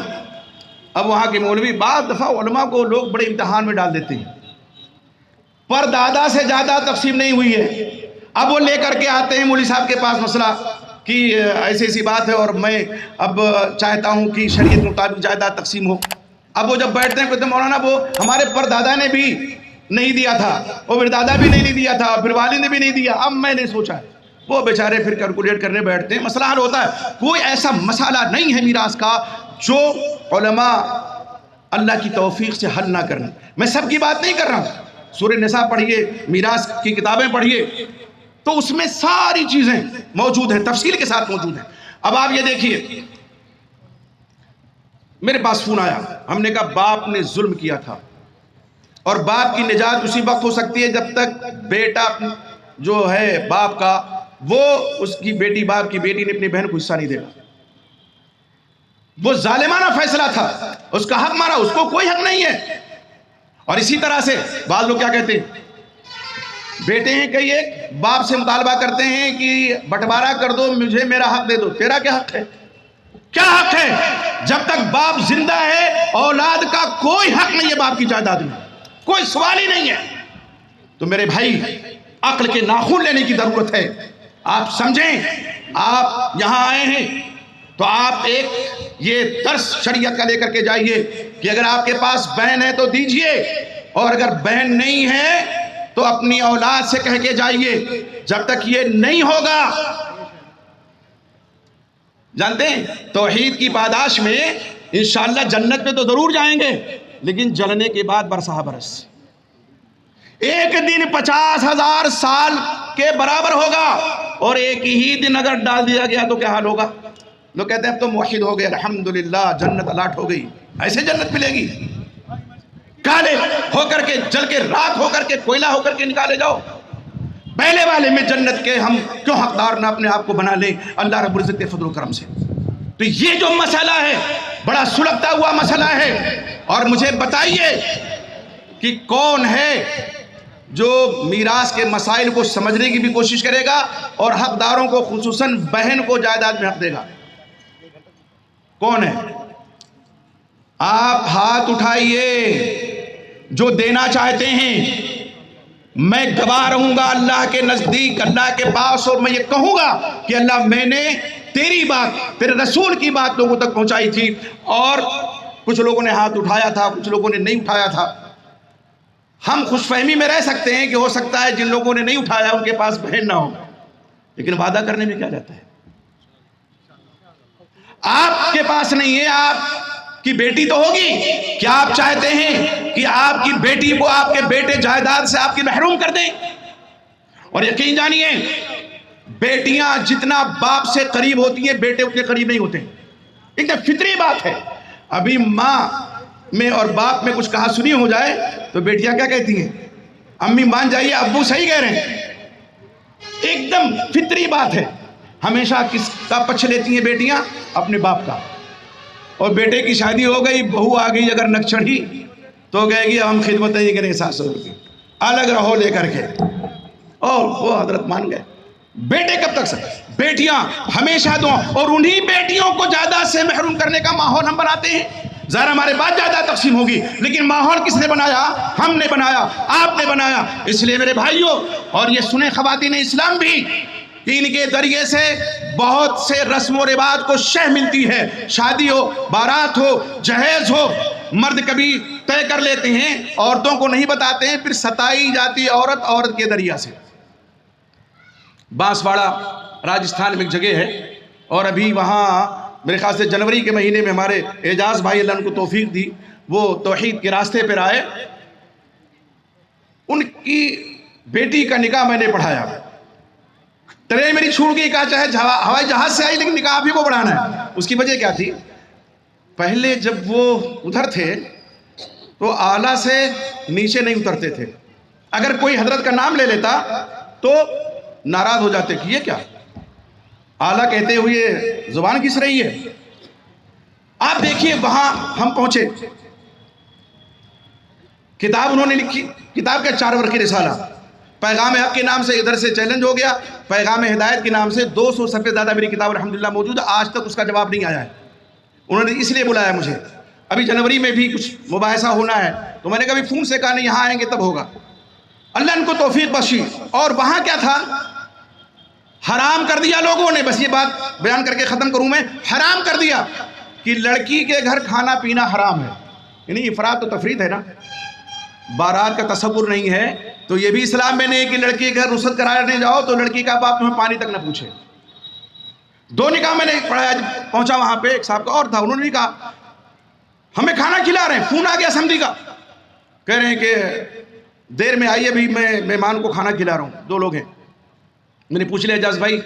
اب وہاں کے مولوی بعض دفعہ علماء کو لوگ بڑے امتحان میں ڈال دیتے ہیں، پر دادا سے زیادہ تقسیم نہیں ہوئی ہے، اب وہ لے کر کے آتے ہیں مولوی صاحب کے پاس مسئلہ کہ ایسی ایسی بات ہے اور میں اب چاہتا ہوں کہ شریعت مطابق جائیداد تقسیم ہو۔ اب وہ جب بیٹھتے ہیں کہتے ہیں مولانا وہ ہمارے پر دادا نے بھی نہیں دیا تھا، اور پھر دادا بھی نہیں دیا تھا، پھر والد نے بھی نہیں دیا، اب میں نے سوچا ہے۔ وہ بیچارے پھر کیلکولیٹ کرنے بیٹھتے ہیں، مسئلہ حل ہوتا ہے۔ کوئی ایسا مسئلہ نہیں ہے میراث کا جو علماء اللہ کی توفیق سے حل نہ کریں۔ میں سب کی بات نہیں کر رہا ہوں، سورہ نساء پڑھیے، میراث کی کتابیں پڑھیے، تو اس میں ساری چیزیں موجود ہیں، تفصیل کے ساتھ موجود ہیں۔ اب آپ یہ دیکھیے، میرے پاس فون آیا، ہم نے کہا باپ نے ظلم کیا تھا، اور باپ کی نجات اسی وقت ہو سکتی ہے جب تک بیٹا جو ہے باپ کا، وہ اس کی بیٹی، باپ کی بیٹی نے اپنی بہن کو حصہ نہیں دے گا۔ وہ ظالمانہ فیصلہ تھا، اس کا حق مارا، اس کو کوئی حق نہیں ہے۔ اور اسی طرح سے بعض لوگ کیا کہتے ہیں، بیٹے ہیں کئی ایک باپ سے مطالبہ کرتے ہیں کہ بٹوارا کر دو، مجھے میرا حق دے دو۔ تیرا کیا حق ہے؟ کیا حق ہے؟ جب تک باپ زندہ ہے اولاد کا کوئی حق نہیں ہے باپ کی جائیداد میں، کوئی سوال ہی نہیں ہے۔ تو میرے بھائی عقل کے ناخن لینے کی ضرورت ہے۔ آپ سمجھیں، آپ یہاں آئے ہیں تو آپ ایک یہ درس شریعت کا لے کر کے جائیے کہ اگر آپ کے پاس بہن ہے تو دیجئے، اور اگر بہن نہیں ہے تو اپنی اولاد سے کہہ کے جائیے۔ جب تک یہ نہیں ہوگا، جانتے ہیں توحید کی پاداش میں انشاءاللہ جنت میں تو ضرور جائیں گے، لیکن جلنے کے بعد برسہ برس، ایک دن 50,000 سال کے برابر ہوگا، اور ایک ہی دن اگر ڈال دیا گیا تو کیا حال ہوگا؟ لوگ کہتے ہیں اب تو موحد ہو گئے، الحمدللہ جنت الاٹ ہو گئی۔ ایسے جنت ملے گی؟ کالے ہو کر کے، جل کے راکھ ہو کر کے، کوئلہ ہو کر کے نکالے جاؤ۔ پہلے والے میں جنت کے ہم کیوں حقدار نہ اپنے آپ کو بنا لیں اللہ رب العزت کے فضل و کرم سے؟ تو یہ جو مسئلہ ہے بڑا سلگتا ہوا مسئلہ ہے، اور مجھے بتائیے کہ کون ہے جو میراث کے مسائل کو سمجھنے کی بھی کوشش کرے گا اور حقداروں کو خصوصاً بہن کو جائیداد میں حق دے گا؟ کون ہے؟ آپ ہاتھ اٹھائیے جو دینا چاہتے ہیں، میں گواہ رہوں گا اللہ کے نزدیک، اللہ کے پاس، اور میں یہ کہوں گا کہ اللہ میں نے تیری بات، تیرے رسول کی بات لوگوں تک پہنچائی تھی، اور کچھ لوگوں نے ہاتھ اٹھایا تھا، کچھ لوگوں نے نہیں اٹھایا تھا۔ ہم خوش فہمی میں رہ سکتے ہیں کہ ہو سکتا ہے جن لوگوں نے نہیں اٹھایا ان کے پاس بہن نہ ہو، لیکن وعدہ کرنے میں کیا جاتا ہے؟ آپ کے پاس نہیں ہے، آپ کی بیٹی تو ہوگی، کیا آپ چاہتے ہیں کہ آپ کی بیٹی کو آپ کے بیٹے جائیداد سے آپ کی محروم کر دیں؟ اور یقین جانیے، بیٹیاں جتنا باپ سے قریب ہوتی ہیں بیٹے اتنے قریب نہیں ہوتے، ایک فطری بات ہے۔ ابھی ماں میں اور باپ میں کچھ کہا سنی ہو جائے تو بیٹیاں کیا کہتی ہیں؟ امی مان جائیے، ابو صحیح کہہ رہے ہیں، ایک دم فطری بات ہے۔ ہمیشہ کس کا پچھ لیتی ہیں بیٹیاں؟ اپنے باپ کا۔ اور بیٹے کی شادی ہو گئی، بہو آ گئی اگر نک چڑھی تو کہے گی ہم خدمت نہیں کریں ساسور کی، الگ رہو لے کر کے، اور وہ حضرت مان گئے۔ بیٹے کب تک سر؟ بیٹیاں ہمیشہ دو، اور انہی بیٹیوں کو جائیداد سے محروم کرنے کا ماحول ہم بناتے ہیں۔ ظاہر ہمارے بعد جائیداد تقسیم ہوگی، لیکن ماحول کس نے بنایا؟ ہم نے بنایا، آپ نے بنایا۔ اس لیے میرے بھائیوں، اور یہ سنیں خواتین اسلام بھی، ان کے ذریعے سے بہت سے رسم و رواج کو شہ ملتی ہے۔ شادی ہو، بارات ہو، جہیز ہو، مرد کبھی طے کر لیتے ہیں، عورتوں کو نہیں بتاتے ہیں، پھر ستائی جاتی ہے عورت کے ذریعہ سے۔ بانسواڑہ راجستھان میں ایک جگہ ہے، اور ابھی وہاں میرے خیال سے جنوری کے مہینے میں ہمارے اعجاز بھائی اللہ ان کو توفیق دی، وہ توحید کے راستے پر آئے۔ ان کی بیٹی کا نکاح میں نے پڑھایا، ٹرین میری چھوٹ گئی، کہا چاہے ہوائی جہاز سے آئی لیکن نکاح بھی کو بڑھانا ہے۔ اس کی وجہ کیا تھی؟ پہلے جب وہ ادھر تھے تو آلہ سے نیچے نہیں اترتے تھے، اگر کوئی حضرت کا نام لے لیتا تو ناراض ہو جاتے کہ یہ کیا آلہ کہتے ہوئے زبان کس رہی ہے۔ آپ دیکھیے وہاں ہم پہنچے، کتاب انہوں نے لکھی، کتاب کا 4 ورقی رسالہ، پیغام حق کے نام سے ادھر سے چیلنج ہو گیا، پیغام ہدایت کے نام سے 200 صفحے زیادہ میری کتاب الحمدللہ موجود ہے، آج تک اس کا جواب نہیں آیا ہے۔ انہوں نے اس لیے بلایا مجھے، ابھی جنوری میں بھی کچھ مباحثہ ہونا ہے، تو میں نے کبھی فون سے کہا نہیں، یہاں آئیں گے تب ہوگا۔ اللہ ان کو توفیق بخشی۔ اور وہاں کیا تھا؟ حرام کر دیا لوگوں نے، بس یہ بات بیان کر کے ختم کروں میں، حرام کر دیا کہ لڑکی کے گھر کھانا پینا حرام ہے، یعنی افراط و تفریط ہے نا۔ بارات کا تصور نہیں ہے تو یہ بھی اسلام میں نہیں کہ لڑکی کے گھر رخصت کرانے جاؤ تو لڑکی کا باپ تمہیں پانی تک نہ پوچھے۔ 2 نکاح میں نے پڑھایا، پہنچا وہاں پہ ایک صاحب کا اور تھا، انہوں نے کہا ہمیں کھانا کھلا رہے ہیں، فون آ گیا سمدھی کا، کہہ رہے ہیں کہ دیر میں آئیے، بھی میں مہمان کو کھانا کھلا رہا ہوں، 2 لوگ ہیں۔ میں نے پوچھ لیا اعجاز بھائی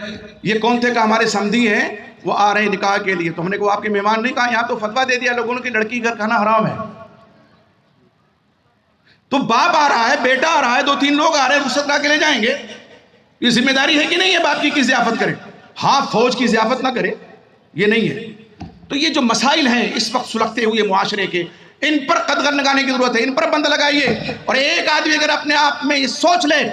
یہ کون تھے؟ کہ ہمارے سمدھی ہیں، وہ آ رہے ہیں نکاح کے لیے۔ تو ہم نے کہا آپ کے مہمان نہیں؟ کہا یہاں تو فتویٰ دے دیا لوگوں نے کہ لڑکی گھر کھانا حرام ہے۔ تو باپ آ رہا ہے، بیٹا آ رہا ہے، 2-3 لوگ آ رہے ہیں، رخصت کرا کے لے جائیں گے، یہ ذمہ داری ہے کہ نہیں ہے باپ کی ضیافت کرے؟ ہاں فوج کی ضیافت نہ کرے، یہ نہیں ہے۔ تو یہ جو مسائل ہیں اس وقت سلگتے ہوئے معاشرے کے، ان پر قدغن لگانے کی ضرورت ہے، ان پر بند لگائیے۔ اور ایک آدمی اگر اپنے آپ میں یہ سوچ لے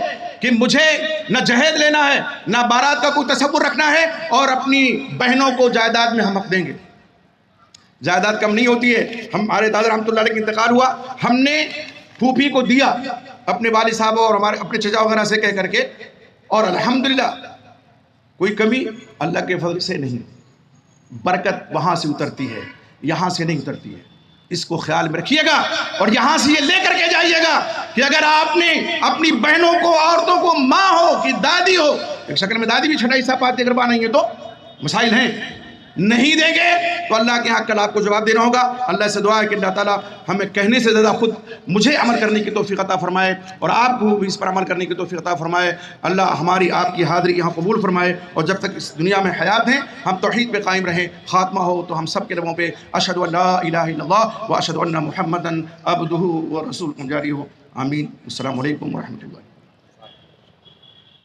کہ مجھے نہ جہیز لینا ہے، نہ بارات کا کوئی تصور رکھنا ہے، اور اپنی بہنوں کو جائیداد میں ہم حق دیں گے۔ جائیداد کم نہیں ہوتی ہے، ہمارے دادا رحمۃ اللہ علیہ کا انتقال ہوا، ہم نے پھوپھی کو دیا اپنے والد صاحب اور ہمارے اپنے چچا وغیرہ سے کہہ کر کے، اور الحمدللہ کوئی کمی اللہ کے فضل سے نہیں، برکت وہاں سے اترتی ہے، یہاں سے نہیں اترتی ہے، اس کو خیال میں رکھیے گا۔ اور یہاں سے یہ لے کر کے جائیے گا کہ اگر آپ نے اپنی بہنوں کو، عورتوں کو، ماں ہو کہ دادی ہو، ایک شکل میں دادی بھی چھٹا حصہ پاتی اگر نہیں ہے تو مسائل ہیں، نہیں دیں گے تو اللہ کے ہاں کل آپ کو جواب دینا ہوگا۔ اللہ سے دعا ہے کہ اللہ تعالیٰ ہمیں کہنے سے زیادہ خود مجھے عمل کرنے کی توفیق عطا فرمائے، اور آپ کو بھی اس پر عمل کرنے کی توفیق عطا فرمائے۔ اللہ ہماری آپ کی حاضری یہاں قبول فرمائے، اور جب تک اس دنیا میں حیات ہیں ہم توحید پہ قائم رہیں، خاتمہ ہو تو ہم سب کے لبوں پہ اشہد ان لا الہ الا اللہ و اشہد ان محمدا عبدہ و رسولہ جاری ہو۔ آمین۔ السلام علیکم ورحمۃ اللہ۔